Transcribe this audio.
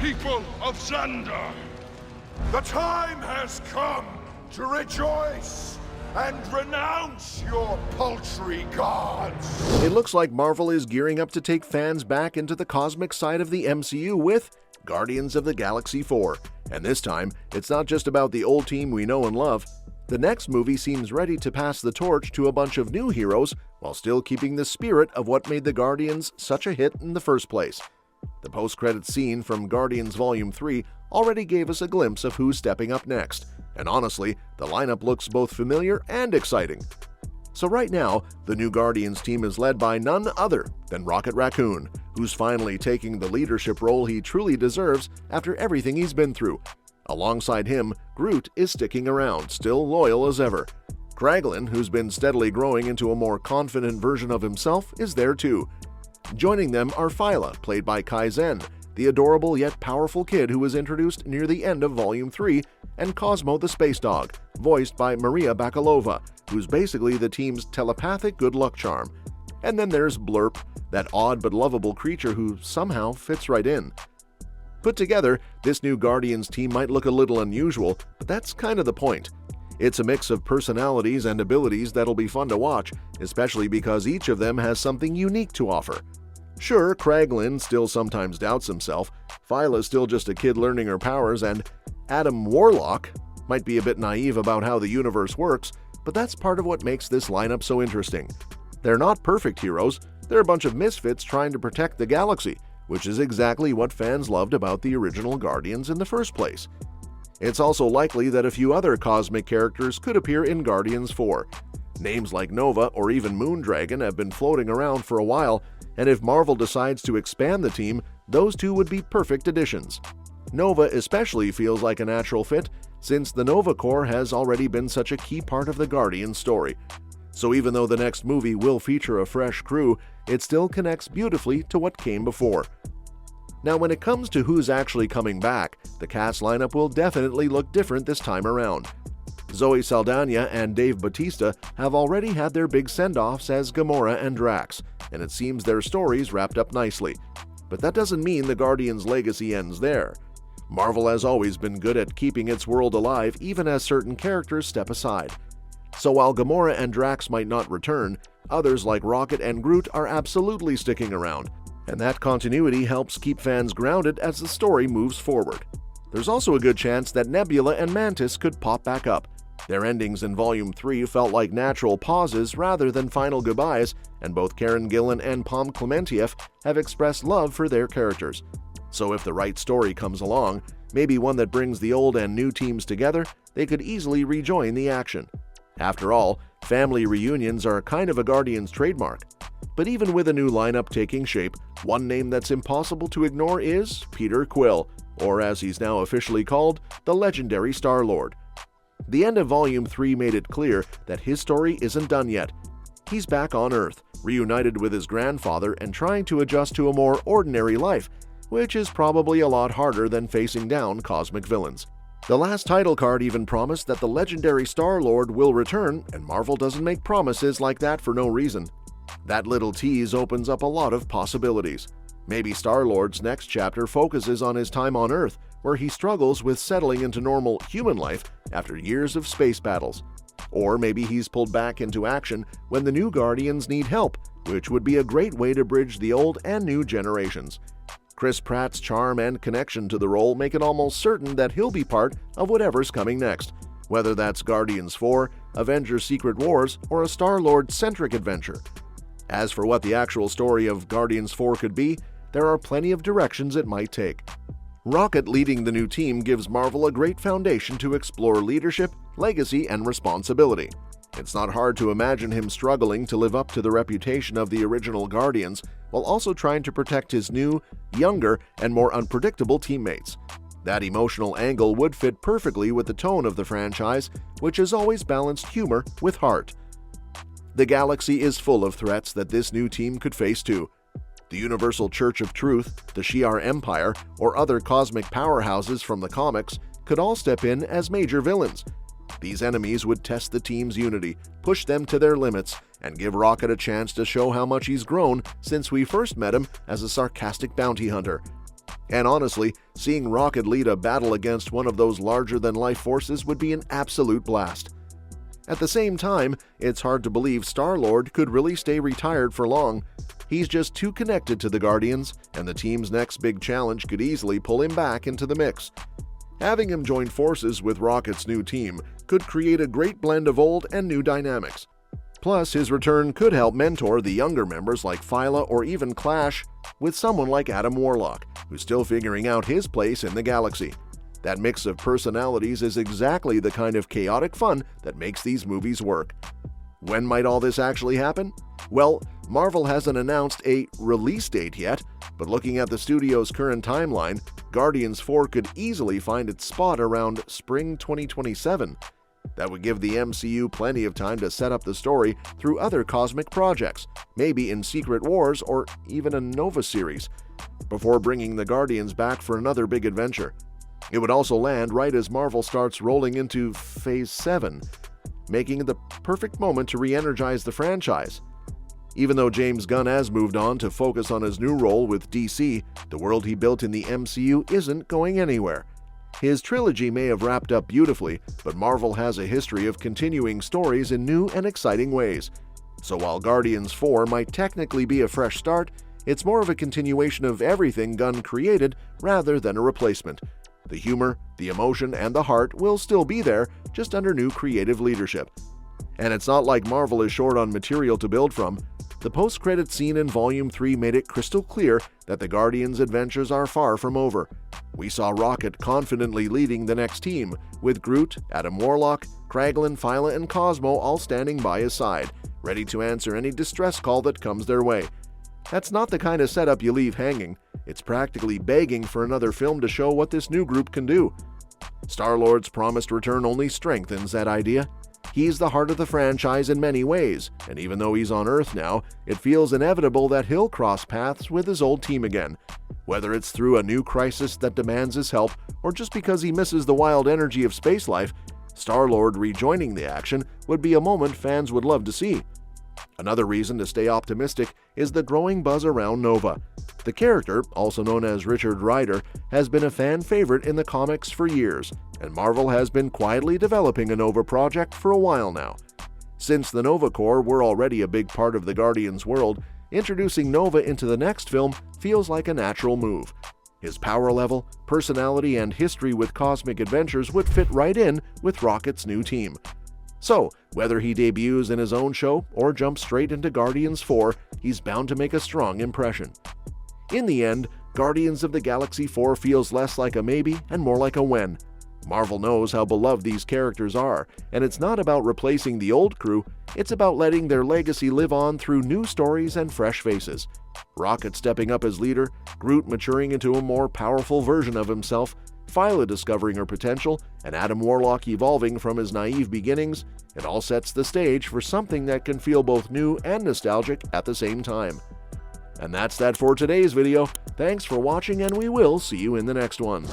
people of Xandar. The time has come to rejoice and renounce your paltry gods. It looks like Marvel is gearing up to take fans back into the cosmic side of the MCU with Guardians of the Galaxy 4. And this time, it's not just about the old team we know and love. The next movie seems ready to pass the torch to a bunch of new heroes while still keeping the spirit of what made the Guardians such a hit in the first place. The post-credits scene from Guardians Volume 3 already gave us a glimpse of who's stepping up next, and honestly, the lineup looks both familiar and exciting. So right now, the new Guardians team is led by none other than Rocket Raccoon, who's finally taking the leadership role he truly deserves after everything he's been through. Alongside him, Groot is sticking around, still loyal as ever. Kraglin, who's been steadily growing into a more confident version of himself, is there too. Joining them are Phyla, played by Kai Zen, the adorable yet powerful kid who was introduced near the end of Volume 3, and Cosmo the Space Dog, voiced by Maria Bakalova, who's basically the team's telepathic good luck charm. And then there's Blurp, that odd but lovable creature who somehow fits right in. Put together, this new Guardians team might look a little unusual, but that's kind of the point. It's a mix of personalities and abilities that'll be fun to watch, especially because each of them has something unique to offer. Sure, Kraglin still sometimes doubts himself, Phyla's still just a kid learning her powers, and Adam Warlock might be a bit naive about how the universe works, but that's part of what makes this lineup so interesting. They're not perfect heroes, they're a bunch of misfits trying to protect the galaxy, which is exactly what fans loved about the original Guardians in the first place. It's also likely that a few other cosmic characters could appear in Guardians 4. Names like Nova or even Moondragon have been floating around for a while, and if Marvel decides to expand the team, those two would be perfect additions. Nova especially feels like a natural fit, since the Nova Corps has already been such a key part of the Guardians story. So even though the next movie will feature a fresh crew, it still connects beautifully to what came before. Now, when it comes to who's actually coming back, the cast lineup will definitely look different this time around. Zoe Saldana and Dave Bautista have already had their big send-offs as Gamora and Drax, and it seems their stories wrapped up nicely. But that doesn't mean the Guardians' legacy ends there. Marvel has always been good at keeping its world alive even as certain characters step aside. So while Gamora and Drax might not return, others like Rocket and Groot are absolutely sticking around, and that continuity helps keep fans grounded as the story moves forward. There's also a good chance that Nebula and Mantis could pop back up. Their endings in Volume 3 felt like natural pauses rather than final goodbyes, and both Karen Gillan and Pom Klementieff have expressed love for their characters. So if the right story comes along, maybe one that brings the old and new teams together, they could easily rejoin the action. After all, family reunions are kind of a Guardians trademark. But even with a new lineup taking shape, one name that's impossible to ignore is Peter Quill, or as he's now officially called, the legendary Star-Lord. The end of Volume 3 made it clear that his story isn't done yet. He's back on Earth, reunited with his grandfather and trying to adjust to a more ordinary life, which is probably a lot harder than facing down cosmic villains. The last title card even promised that the legendary Star-Lord will return, and Marvel doesn't make promises like that for no reason. That little tease opens up a lot of possibilities. Maybe Star-Lord's next chapter focuses on his time on Earth, where he struggles with settling into normal human life after years of space battles. Or maybe he's pulled back into action when the new Guardians need help, which would be a great way to bridge the old and new generations. Chris Pratt's charm and connection to the role make it almost certain that he'll be part of whatever's coming next, whether that's Guardians 4, Avengers Secret Wars, or a Star-Lord-centric adventure. As for what the actual story of Guardians 4 could be, there are plenty of directions it might take. Rocket leading the new team gives Marvel a great foundation to explore leadership, legacy, and responsibility. It's not hard to imagine him struggling to live up to the reputation of the original Guardians, while also trying to protect his new, younger, and more unpredictable teammates. That emotional angle would fit perfectly with the tone of the franchise, which has always balanced humor with heart. The galaxy is full of threats that this new team could face too. The Universal Church of Truth, the Shi'ar Empire, or other cosmic powerhouses from the comics could all step in as major villains. These enemies would test the team's unity, push them to their limits, and give Rocket a chance to show how much he's grown since we first met him as a sarcastic bounty hunter. And honestly, seeing Rocket lead a battle against one of those larger-than-life forces would be an absolute blast. At the same time, it's hard to believe Star-Lord could really stay retired for long. He's just too connected to the Guardians, and the team's next big challenge could easily pull him back into the mix. Having him join forces with Rocket's new team could create a great blend of old and new dynamics. Plus, his return could help mentor the younger members like Phyla or even clash with someone like Adam Warlock, who's still figuring out his place in the galaxy. That mix of personalities is exactly the kind of chaotic fun that makes these movies work. When might all this actually happen? Well, Marvel hasn't announced a release date yet, but looking at the studio's current timeline, Guardians 4 could easily find its spot around spring 2027. That would give the MCU plenty of time to set up the story through other cosmic projects, maybe in Secret Wars or even a Nova series, before bringing the Guardians back for another big adventure. It would also land right as Marvel starts rolling into Phase 7, making it the perfect moment to re-energize the franchise. Even though James Gunn has moved on to focus on his new role with DC, the world he built in the MCU isn't going anywhere. His trilogy may have wrapped up beautifully, but Marvel has a history of continuing stories in new and exciting ways. So while Guardians 4 might technically be a fresh start, it's more of a continuation of everything Gunn created rather than a replacement. The humor, the emotion, and the heart will still be there, just under new creative leadership. And it's not like Marvel is short on material to build from. The post-credit scene in Volume 3 made it crystal clear that the Guardians' adventures are far from over. We saw Rocket confidently leading the next team, with Groot, Adam Warlock, Kraglin, Phyla, and Cosmo all standing by his side, ready to answer any distress call that comes their way. That's not the kind of setup you leave hanging. It's practically begging for another film to show what this new group can do. Star-Lord's promised return only strengthens that idea. He's the heart of the franchise in many ways, and even though he's on Earth now, it feels inevitable that he'll cross paths with his old team again. Whether it's through a new crisis that demands his help, or just because he misses the wild energy of space life, Star-Lord rejoining the action would be a moment fans would love to see. Another reason to stay optimistic is the growing buzz around Nova. The character, also known as Richard Rider, has been a fan favorite in the comics for years, and Marvel has been quietly developing a Nova project for a while now. Since the Nova Corps were already a big part of the Guardians world, introducing Nova into the next film feels like a natural move. His power level, personality, and history with cosmic adventures would fit right in with Rocket's new team. So, whether he debuts in his own show or jumps straight into Guardians 4, he's bound to make a strong impression. In the end, Guardians of the Galaxy 4 feels less like a maybe and more like a when. Marvel knows how beloved these characters are, and it's not about replacing the old crew, it's about letting their legacy live on through new stories and fresh faces. Rocket stepping up as leader, Groot maturing into a more powerful version of himself, Phyla discovering her potential, and Adam Warlock evolving from his naive beginnings, it all sets the stage for something that can feel both new and nostalgic at the same time. And that's that for today's video. Thanks for watching, and we will see you in the next one.